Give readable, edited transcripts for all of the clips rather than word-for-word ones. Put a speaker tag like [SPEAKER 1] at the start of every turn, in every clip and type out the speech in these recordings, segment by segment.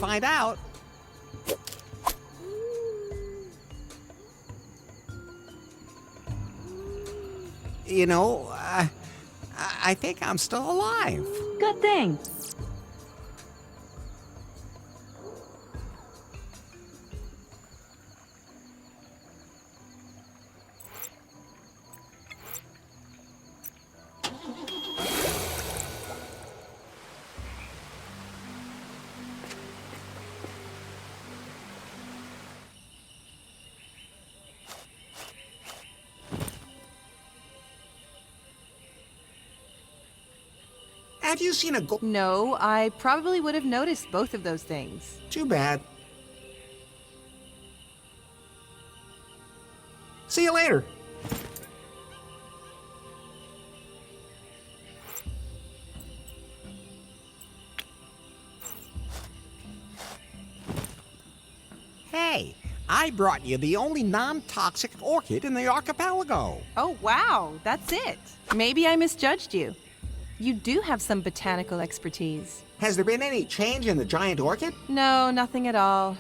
[SPEAKER 1] find out. You know, I think I'm still alive.
[SPEAKER 2] Good thing.
[SPEAKER 1] Have you seen a gold?
[SPEAKER 3] No, I probably would have noticed both of those things.
[SPEAKER 1] Too bad. See you later. Hey, I brought you the only non-toxic orchid in the archipelago.
[SPEAKER 3] Oh, wow, that's it. Maybe I misjudged you. You do have some botanical expertise.
[SPEAKER 1] Has there been any change in the giant orchid?
[SPEAKER 3] No, nothing at all.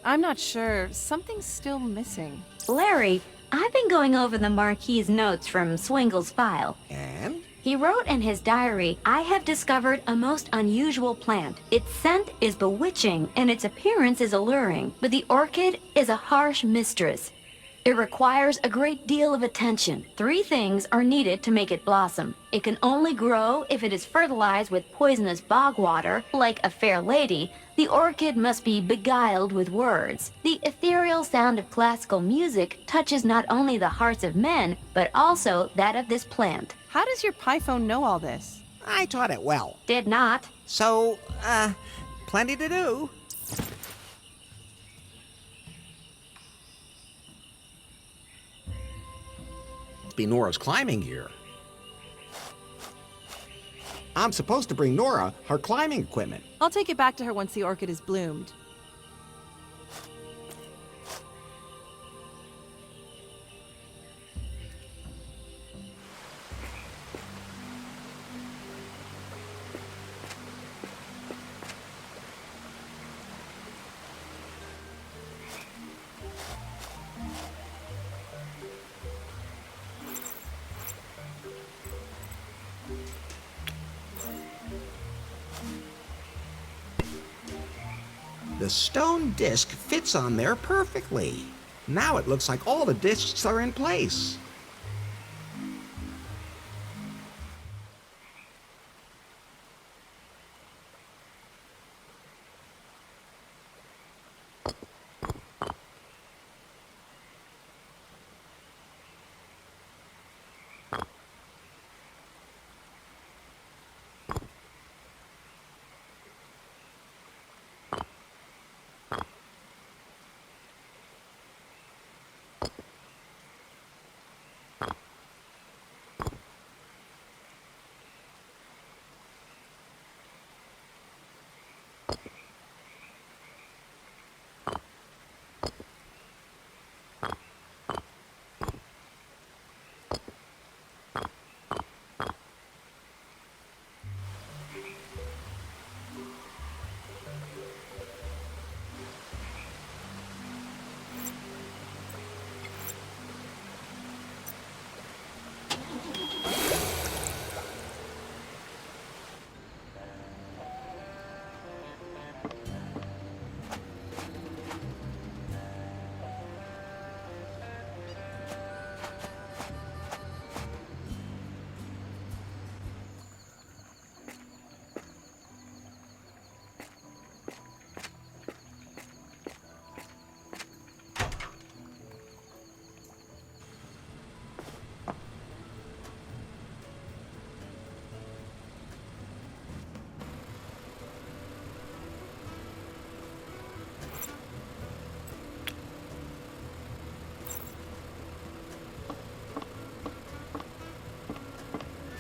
[SPEAKER 3] I'm not sure. Something's still missing.
[SPEAKER 2] Larry, I've been going over the Marquis's notes from Swingle's file.
[SPEAKER 1] And?
[SPEAKER 2] He wrote in his diary, I have discovered a most unusual plant. Its scent is bewitching and its appearance is alluring, but the orchid is a harsh mistress. It requires a great deal of attention. 3 things are needed to make it blossom. It can only grow if it is fertilized with poisonous bog water. Like a fair lady, the orchid must be beguiled with words. The ethereal sound of classical music touches not only the hearts of men, but also that of this plant.
[SPEAKER 3] How does your Python know all this?
[SPEAKER 1] I taught it well.
[SPEAKER 2] Did not.
[SPEAKER 1] So, plenty to do. Be Nora's climbing gear. I'm supposed to bring Nora her climbing equipment.
[SPEAKER 3] I'll take it back to her once the orchid is bloomed.
[SPEAKER 1] The stone disc fits on there perfectly. Now it looks like all the discs are in place.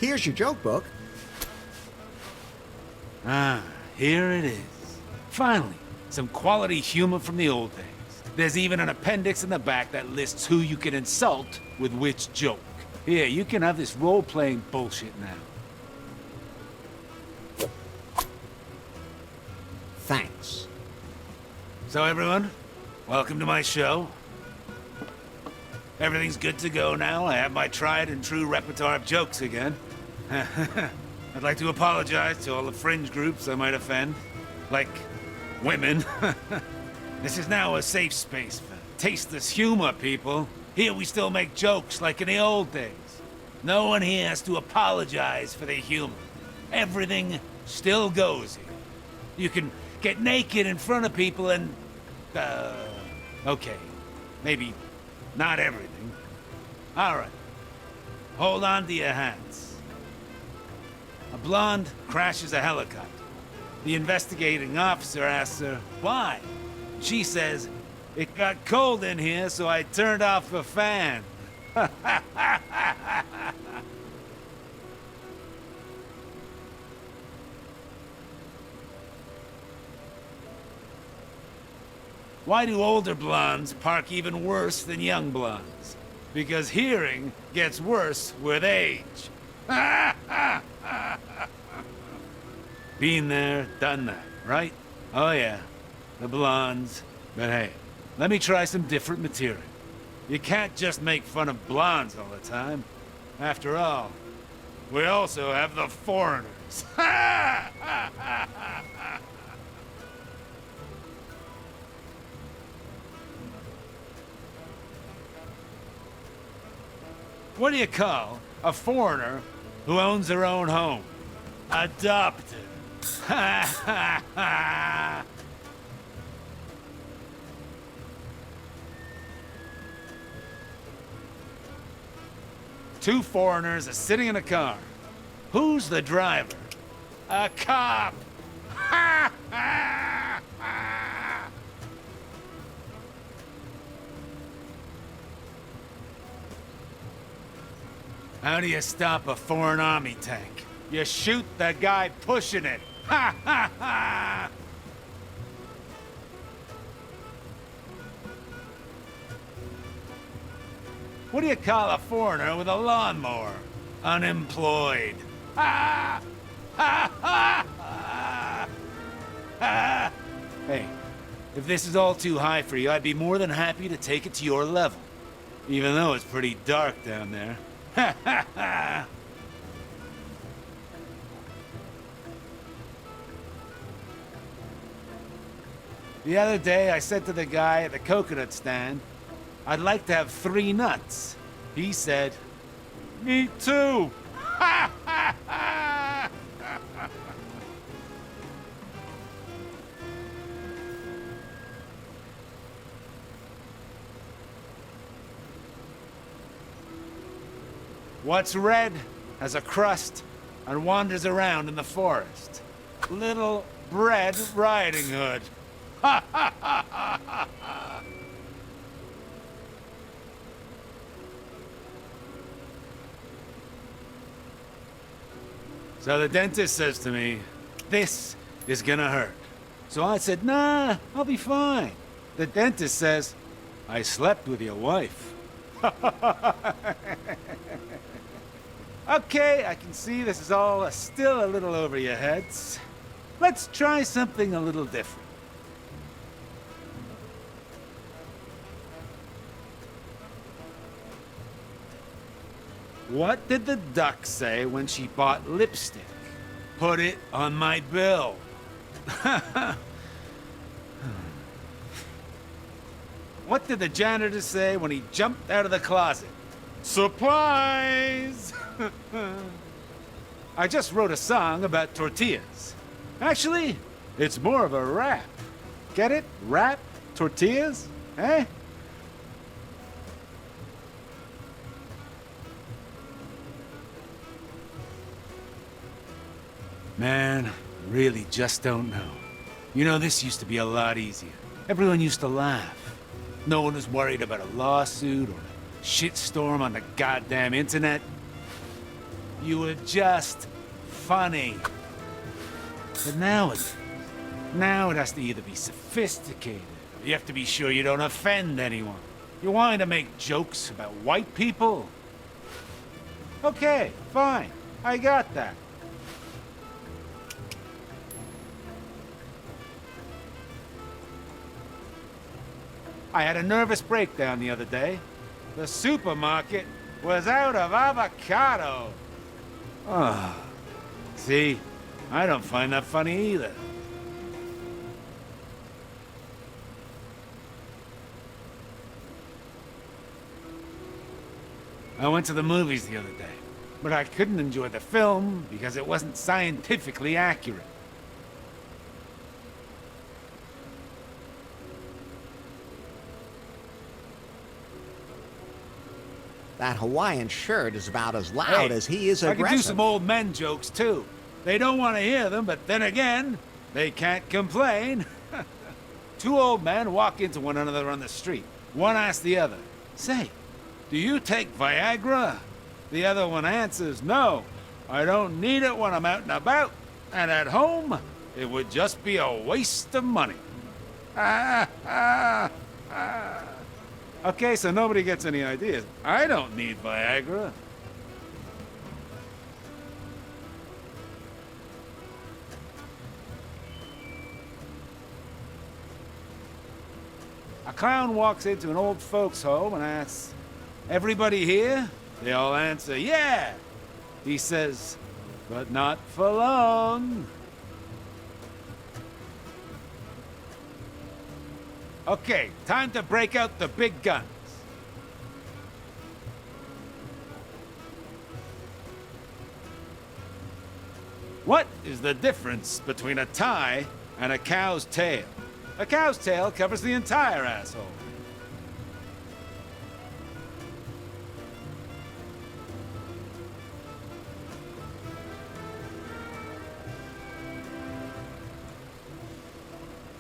[SPEAKER 1] Here's your joke book.
[SPEAKER 4] Ah, here it is. Finally, some quality humor from the old days. There's even an appendix in the back that lists who you can insult with which joke. Here, you can have this role-playing bullshit now.
[SPEAKER 1] Thanks.
[SPEAKER 4] So everyone, welcome to my show. Everything's good to go now. I have my tried and true repertoire of jokes again. I'd like to apologize to all the fringe groups I might offend. Like, women. This is now a safe space for tasteless humor, people. Here we still make jokes like in the old days. No one here has to apologize for their humor. Everything still goes here. You can get naked in front of people and... okay. Maybe not everything. Alright. Hold on to your hats. A blonde crashes a helicopter. The investigating officer asks her, why? She says, it got cold in here, so I turned off the fan. Why do older blondes park even worse than young blondes? Because hearing gets worse with age. Been there, done that, right? Oh yeah, the blondes. But hey, let me try some different material. You can't just make fun of blondes all the time. After all, we also have the foreigners. What do you call a foreigner who owns their own home? Adopted. Ha ha ha! Two foreigners are sitting in a car. Who's the driver? A cop! Ha ha ha! How do you stop a foreign army tank? You shoot the guy pushing it. Ha ha ha! What do you call a foreigner with a lawnmower? Unemployed. Ha! Ha ha ha! Ha! Hey, if this is all too high for you, I'd be more than happy to take it to your level. Even though it's pretty dark down there. Ha ha ha! The other day, I said to the guy at the coconut stand, I'd like to have 3 nuts. He said, me too! Ha ha ha! What's red, has a crust, and wanders around in the forest? Little Red Riding Hood. Ha ha ha ha ha ha! So the dentist says to me, this is gonna hurt. So I said, nah, I'll be fine. The dentist says, I slept with your wife. Okay, I can see this is all still a little over your heads. Let's try something a little different. What did the duck say when she bought lipstick? Put it on my bill. What did the janitor say when he jumped out of the closet? Supplies! I just wrote a song about tortillas. Actually, it's more of a rap. Get it? Rap? Tortillas? Eh? Man, really just don't know. You know, this used to be a lot easier. Everyone used to laugh. No one was worried about a lawsuit or a shitstorm on the goddamn internet. You were just funny. But now it has to either be sophisticated, or you have to be sure you don't offend anyone. You want to make jokes about white people? Okay, fine. I got that. I had a nervous breakdown the other day. The supermarket was out of avocado. Oh, see, I don't find that funny either. I went to the movies the other day, but I couldn't enjoy the film because it wasn't scientifically accurate.
[SPEAKER 1] That Hawaiian shirt is about as loud as he is aggressive.
[SPEAKER 4] I could do some old men jokes, too. They don't want to hear them, but then again, they can't complain. Two old men walk into one another on the street. One asks the other, "Say, do you take Viagra?" The other one answers, "No, I don't need it when I'm out and about. And at home, it would just be a waste of money." Okay, so nobody gets any ideas. I don't need Viagra. A clown walks into an old folks' home and asks, "Everybody here?" They all answer, "Yeah." He says, "But not for long." Okay, time to break out the big guns. What is the difference between a tie and a cow's tail? A cow's tail covers the entire asshole.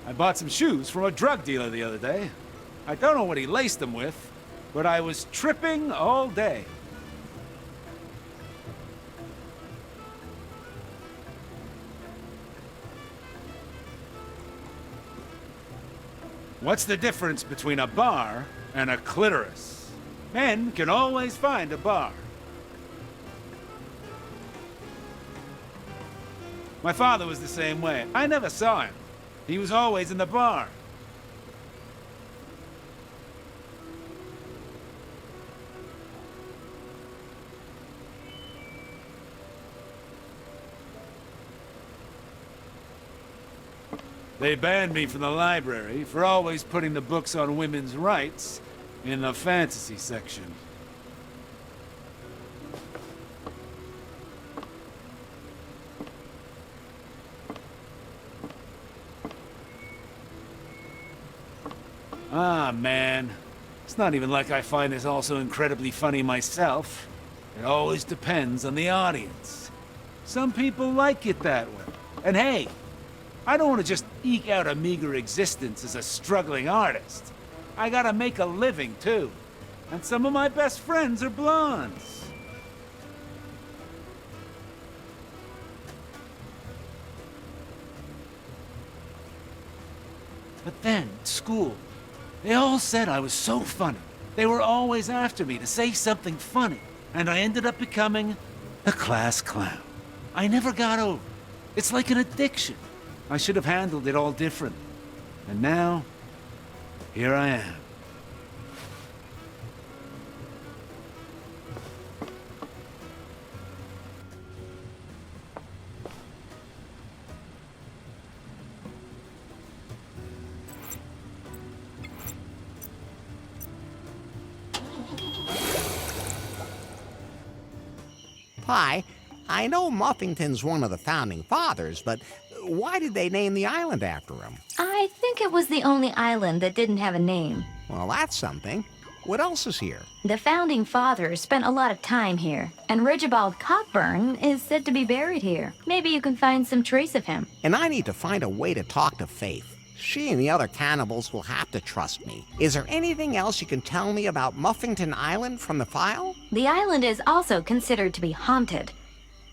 [SPEAKER 4] I bought some shoes from a drug dealer the other day. I don't know what he laced them with, but I was tripping all day. What's the difference between a bar and a clitoris? Men can always find a bar. My father was the same way. I never saw him. He was always in the bar. They banned me from the library for always putting the books on women's rights in the fantasy section. Ah, man. It's not even like I find this all so incredibly funny myself. It always depends on the audience. Some people like it that way. And hey, I don't want to just eke out a meager existence as a struggling artist. I gotta make a living, too. And some of my best friends are blondes. But then, at school, they all said I was so funny. They were always after me to say something funny. And I ended up becoming a class clown. I never got over it. It's like an addiction. I should have handled it all differently. And now, here I am.
[SPEAKER 1] Pi, I know Muffington's one of the founding fathers, but why did they name the island after him?
[SPEAKER 2] I think it was the only island that didn't have a name.
[SPEAKER 1] Well, that's something. What else is here?
[SPEAKER 2] The founding fathers spent a lot of time here, and Rigibald Cockburn is said to be buried here. Maybe you can find some trace of him.
[SPEAKER 1] And I need to find a way to talk to Faith. She and the other cannibals will have to trust me. Is there anything else you can tell me about Muffington Island from the file?
[SPEAKER 2] The island is also considered to be haunted.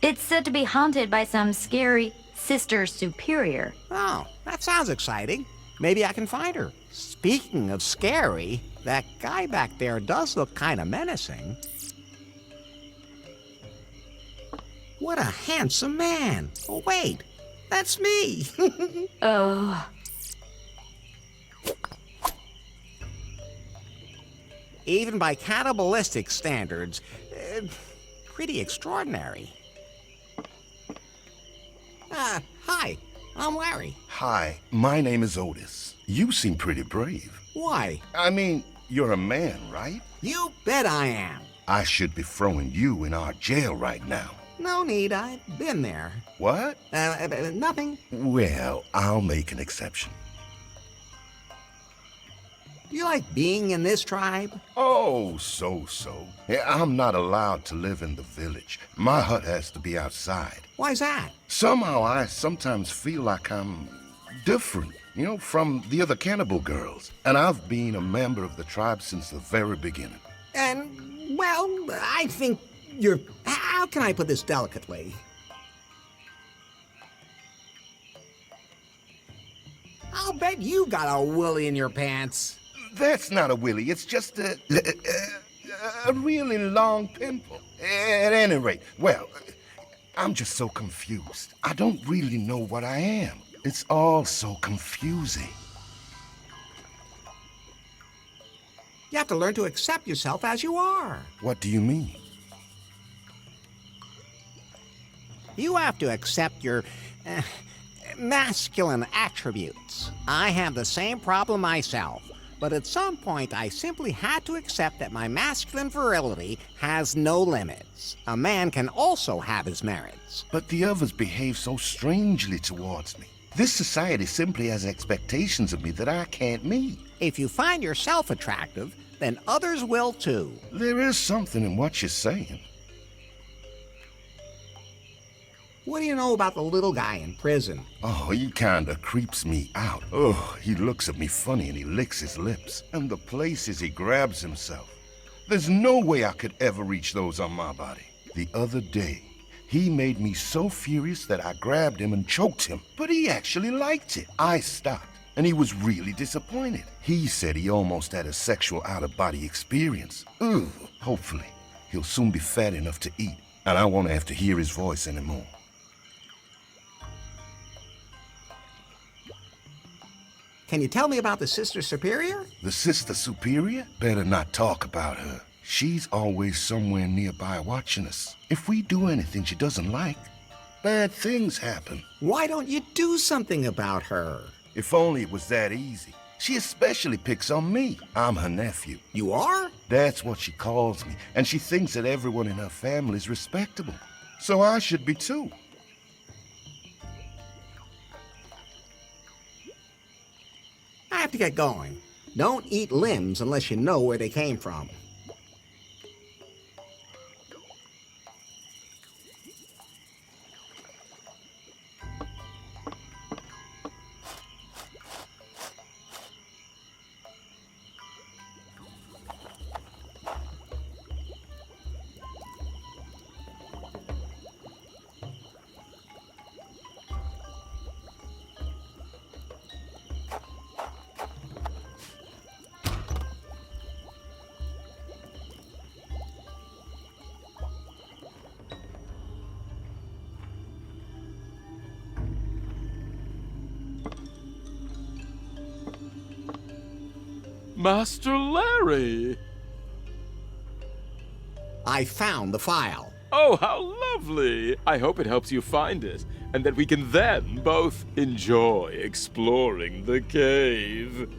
[SPEAKER 2] It's said to be haunted by some scary Sister Superior.
[SPEAKER 1] Oh, that sounds exciting. Maybe I can find her. Speaking of scary, that guy back there does look kind of menacing. What a handsome man. Oh, wait, that's me.
[SPEAKER 2] Oh.
[SPEAKER 1] Even by cannibalistic standards, pretty extraordinary. Hi, I'm Larry.
[SPEAKER 5] Hi, my name is Otis. You seem pretty brave.
[SPEAKER 1] Why?
[SPEAKER 5] I mean, you're a man, right?
[SPEAKER 1] You bet I am.
[SPEAKER 5] I should be throwing you in our jail right now.
[SPEAKER 1] No need, I've been there.
[SPEAKER 5] What?
[SPEAKER 1] Nothing.
[SPEAKER 5] Well, I'll make an exception.
[SPEAKER 1] Do you like being in this tribe?
[SPEAKER 5] Oh, so. Yeah, I'm not allowed to live in the village. My hut has to be outside.
[SPEAKER 1] Why's that?
[SPEAKER 5] Somehow I sometimes feel like I'm different, from the other cannibal girls. And I've been a member of the tribe since the very beginning.
[SPEAKER 1] And, well, I think you're... How can I put this delicately? I'll bet you got a willy in your pants.
[SPEAKER 5] That's not a willy, it's just a really long pimple. At any rate, well, I'm just so confused. I don't really know what I am. It's all so confusing.
[SPEAKER 1] You have to learn to accept yourself as you are.
[SPEAKER 5] What do you mean?
[SPEAKER 1] You have to accept your masculine attributes. I have the same problem myself, but at some point I simply had to accept that my masculine virility has no limits. A man can also have his merits.
[SPEAKER 5] But the others behave so strangely towards me. This society simply has expectations of me that I can't meet.
[SPEAKER 1] If you find yourself attractive, then others will too.
[SPEAKER 5] There is something in what you're saying.
[SPEAKER 1] What do you know about the little guy in prison?
[SPEAKER 5] Oh, he kinda creeps me out. Oh, he looks at me funny and he licks his lips. And the places he grabs himself. There's no way I could ever reach those on my body. The other day, he made me so furious that I grabbed him and choked him. But he actually liked it. I stopped, and he was really disappointed. He said he almost had a sexual out-of-body experience. Ugh. Hopefully, he'll soon be fat enough to eat, and I won't have to hear his voice anymore.
[SPEAKER 1] Can you tell me about the Sister Superior?
[SPEAKER 5] The Sister Superior? Better not talk about her. She's always somewhere nearby watching us. If we do anything she doesn't like, bad things happen.
[SPEAKER 1] Why don't you do something about her?
[SPEAKER 5] If only it was that easy. She especially picks on me. I'm her nephew.
[SPEAKER 1] You are?
[SPEAKER 5] That's what she calls me, and she thinks that everyone in her family is respectable. So I should be too.
[SPEAKER 1] I have to get going. Don't eat limbs unless you know where they came from.
[SPEAKER 6] Master Larry!
[SPEAKER 1] I found the file.
[SPEAKER 6] Oh, how lovely! I hope it helps you find it, and that we can then both enjoy exploring the cave.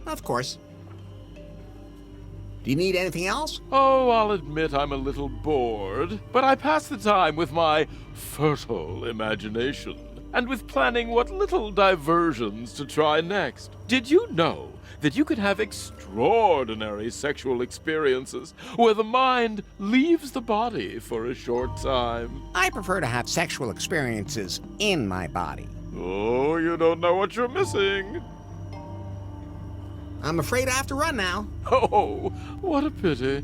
[SPEAKER 1] Of course. Do you need anything else?
[SPEAKER 6] Oh, I'll admit I'm a little bored, but I pass the time with my fertile imagination, and with planning what little diversions to try next. Did you know that you could have extraordinary sexual experiences where the mind leaves the body for a short time?
[SPEAKER 1] I prefer to have sexual experiences in my body.
[SPEAKER 6] Oh, you don't know what you're missing.
[SPEAKER 1] I'm afraid I have to run now.
[SPEAKER 6] Oh, what a pity.